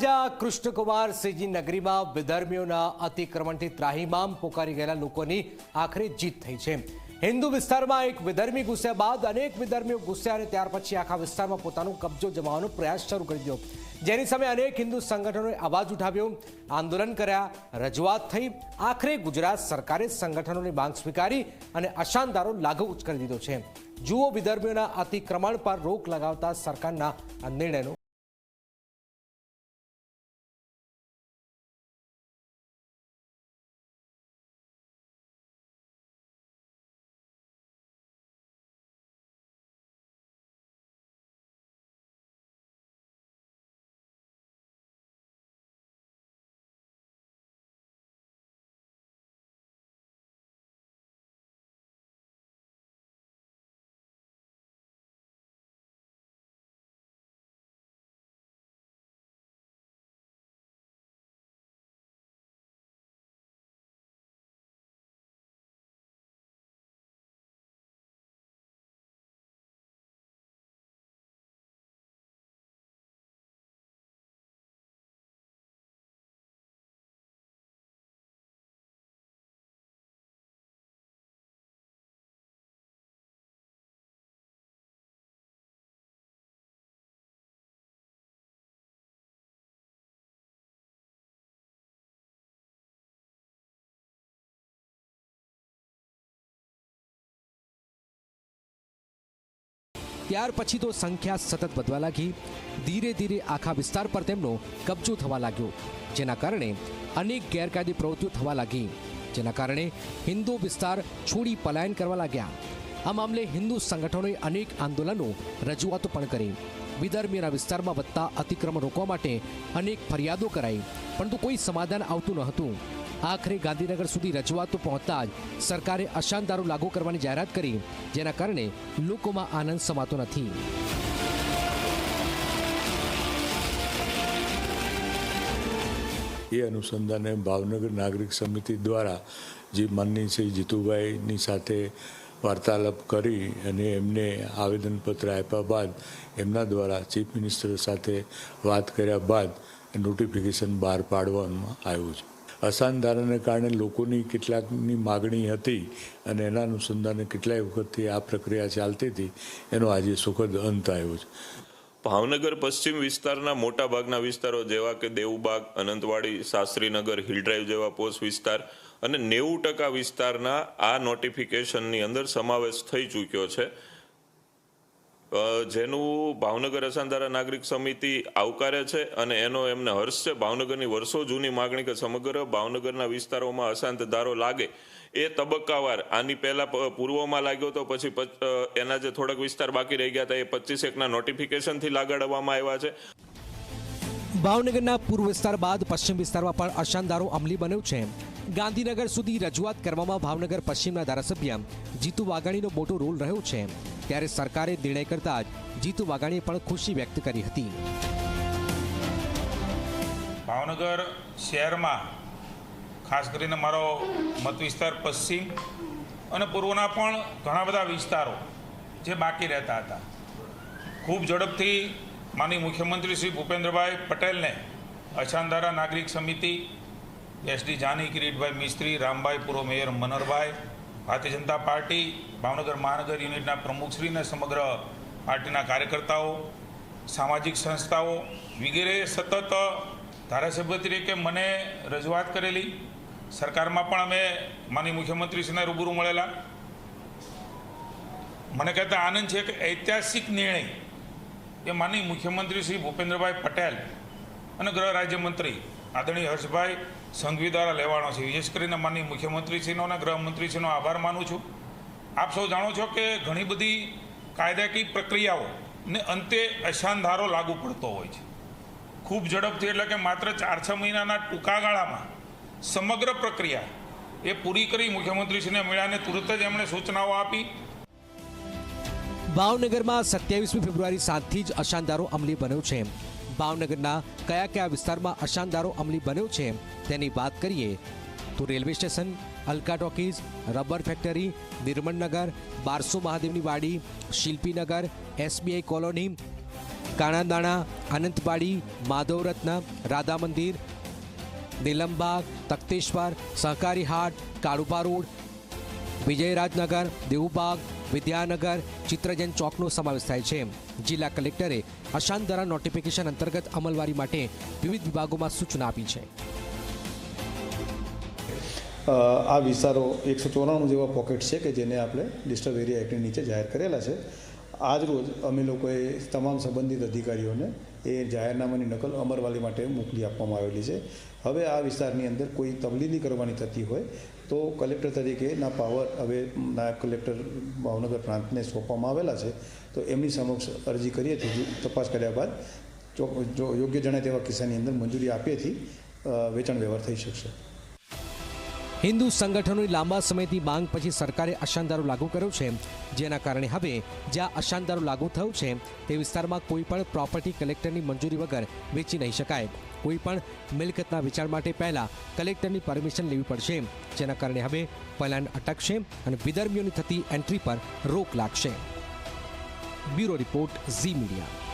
રાજા કૃષ્ણકુમાર સિંહજી નગરીમાં વિધર્મીઓના અતિક્રમણથી ત્રાહિમામ પોકારી ગયેલા લોકોની આખરી જીત થઈ છે। હિન્દુ વિસ્તારમાં એક વિધર્મી ઘૂસ્યા બાદ અનેક વિધર્મીઓ ઘૂસ્યા અને ત્યાર પછી આખા વિસ્તારમાં પોતાનો કબજો જમાવવાનો પ્રયાસ શરૂ કરી દીધો, જેની સામે અનેક હિન્દુ સંગઠનોએ અવાજ ઉઠાવ્યો, આંદોલન કર્યા, રજૂઆત થઈ। આખરે ગુજરાત સરકારે સંગઠનોની માંગ સ્વીકારી અને અશાંતદારો લાગુ કરી દીધો છે। જુઓ વિધર્મીઓના અતિક્રમણ પર રોક લગાવતા સરકારના આ નિર્ણયનો। ત્યાર પછી તો સંખ્યા સતત વધવા લાગી। ધીરે ધીરે આખા વિસ્તાર પર તેમનો કબજો થવા લાગ્યો, જેના કારણે અનેક ગેરકાયદે પ્રવૃત્તિઓ થવા લાગી, જેના કારણે હિન્દુ વિસ્તાર છોડી પલાયન કરવા લાગ્યા। આ મામલે હિન્દુ સંગઠનોએ અનેક આંદોલનો, રજૂઆતો પણ કરી। વિધર્મીઓના વિસ્તારમાં વધતા અતિક્રમણ રોકવા માટે અનેક ફરિયાદો કરાઈ, પરંતુ કોઈ સમાધાન આવતું ન હતું। આખરે ગાંધીનગર સુધી રજૂઆતો પહોંચતા જ સરકારે અશાંતદારો લાગુ કરવાની જાહેરાત કરી, જેના કારણે લોકોમાં આનંદ સમાતો નથી। એ અનુસંધાને ભાવનગર નાગરિક સમિતિ દ્વારા જે માનનીય શ્રી જીતુભાઈની સાથે વાર્તાલાપ કરી અને એમને આવેદનપત્ર આપ્યા બાદ એમના દ્વારા ચીફ મિનિસ્ટર સાથે વાત કર્યા બાદ નોટિફિકેશન બહાર પાડવામાં આવ્યું છે। અસાધારણને કારણે લોકોની કેટલાકની માગણી હતી અને એના અનુસંધાને કેટલાય વખતથી આ પ્રક્રિયા ચાલતી હતી, એનો આજે સુખદ અંત આવ્યો છે। ભાવનગર પશ્ચિમ વિસ્તારના મોટા ભાગના વિસ્તારો જેવા કે દેવુબાગ, અનંતવાડી, શાસ્ત્રીનગર, હિલ ડ્રાઈવ જેવા પોસ્ટ વિસ્તાર અને 90% વિસ્તારના આ નોટિફિકેશનની અંદર સમાવેશ થઈ ચૂક્યો છે, જેનું ભાવનગર અસાધારણ નાગરિક સમિતિ આવકારે છે અને એનો એમને હર્ષ છે। ભાવનગરની વર્ષો જૂની માગણી કે સમગ્ર ભાવનગરના વિસ્તારોમાં અશાંત ધારો લાગે એ તબક્કાવાર આની પહેલા પૂર્વમાં લાગ્યો તો પછી એના જે થોડાક વિસ્તાર બાકી રહી ગયા હતા એ 25/1ના નોટિફિકેશનથી લાગાડવામાં આવ્યા છે। ભાવનગરના પૂર્વ વિસ્તાર બાદ પશ્ચિમ વિસ્તારમાં પણ અશાંતદારો અમલી બન્યો છે। ગાંધીનગર સુધી રજૂઆત કરવામાં ભાવનગર પશ્ચિમના ધારાસભ્ય જીતુ વાઘાણીનો મોટો રોલ રહ્યો છે, ત્યારે સરકારે નિર્ણય કરતા જ જીતુ વાઘાણીએ પણ ખુશી વ્યક્ત કરી હતી। ભાવનગર શહેરમાં ખાસ કરીને મારો મત વિસ્તાર પશ્ચિમ અને પૂર્વના પણ ઘણા બધા વિસ્તારો જે બાકી રહેતા હતા, ખૂબ ઝડપથી માનનીય મુખ્યમંત્રી શ્રી ભૂપેન્દ્રભાઈ પટેલને અશાંતદારા નાગરિક સમિતિ, એસડી જાની, કિરીટભાઈ મિસ્ત્રી, રામભાઈ, પૂર્વ મેયર મનોહરભાઈ, ભારતીય જનતા પાર્ટી ભાવનગર મહાનગર યુનિટના પ્રમુખશ્રીને સમગ્ર પાર્ટીના કાર્યકર્તાઓ, સામાજિક સંસ્થાઓ વગેરે સતત ધારાસભ્ય તરીકે મને રજૂઆત કરેલી। સરકારમાં પણ અમે માનનીય મુખ્યમંત્રીશ્રીને રૂબરૂ મળેલા। મને કહેતા આનંદ છે કે ઐતિહાસિક નિર્ણય એ માનનીય મુખ્યમંત્રી શ્રી ભૂપેન્દ્રભાઈ પટેલ અને ગૃહ રાજ્યમંત્રી આદરણીય હર્ષભાઈ સંઘવી દ્વારા લેવાનો છે। વિશેષ કરીને માનનીય મુખ્યમંત્રીશ્રીનો અને ગૃહમંત્રીશ્રીનો આભાર માનું છું। આપ સૌ જાણો છો કે ઘણી બધી કાયદાકીય પ્રક્રિયાઓને અંતે અશાંતધારો લાગુ પડતો હોય છે, ખૂબ ઝડપથી, એટલે કે માત્ર 4-6 મહિનાના ટૂંકા ગાળામાં સમગ્ર પ્રક્રિયા એ પૂરી કરી મુખ્યમંત્રીશ્રીને મળ્યાને તુરંત જ એમણે સૂચનાઓ આપી। ભાવનગરમાં 27મી ફેબ્રુઆરી સાંજથી જ અશાંતદારો અમલી બન્યો છે। ભાવનગરના કયા કયા વિસ્તારમાં અશાંતદારો અમલી બન્યો છે તેની વાત કરીએ તો railway station, Alka talkies, rubber factory, Nirmalnagar, 1200 મહાદેવની વાડી, શિલ્પીનગર, SBI કોલોની, કાણાદાણા, અનંતવાડી, માધવરત્ન, રાધા મંદિર, નીલમબાગ, તખ્તેશ્વર, સહકારી હાટ, કાળુપા રોડ, વિજયરાજનગર, દેવુબાગ, વિદ્યાનગર, ચિત્રજન ચોકનો સમાવેશ થાય છે. જિલ્લા કલેક્ટરે અશાંત ધારા નોટિફિકેશન અંતર્ગત અમલવારી માટે વિવિધ વિભાગોમાં સૂચના આપી છે. આ વિસ્તારો 194 જેવા પોકેટ છે કે જેને આપણે ડિસ્ટર્બ એરિયા એક્ટની નીચે જાહેર કરેલા છે. આજ રોજ અમે લોકોએ તમામ સંબંધિત અધિકારીઓને એ જાહેરનામાની નકલ અમલવારી માટે મોકલી આપવામાં આવેલી છે. હવે આ વિસ્તારની અંદર કોઈ તબદીલી કરવાની થતી હોય તો કલેક્ટર તરીકેના પાવર હવે નાયબ કલેક્ટર ભાવનગર પ્રાંતને સોંપવામાં આવેલા છે. તો એમની સમક્ષ અરજી કરીએથી તપાસ કર્યા બાદ જો યોગ્ય જણાય તેવા કિસ્સાની અંદર મંજૂરી આપીએથી વેચાણ વ્યવહાર થઈ શકશે. હિન્દુ સંગઠનોની લાંબા સમયથી માંગ પછી સરકારે અશાંતધારો લાગુ કર્યો છે, જેના કારણે હવે જ્યાં અશાંતધારો લાગુ થયો છે તે વિસ્તારમાં કોઈ પણ પ્રોપર્ટી કલેક્ટરની મંજૂરી વગર વેચી નહીં શકાય. કોઈ પણ મિલકતના વેચાણ માટે પહેલા કલેક્ટરની પરમિશન લેવી પડશે, જેના કારણે હવે પલાયન અટકશે અને વિધર્મીઓની થતી એન્ટ્રી પર રોક લાગશે. Bureau report, Zee media.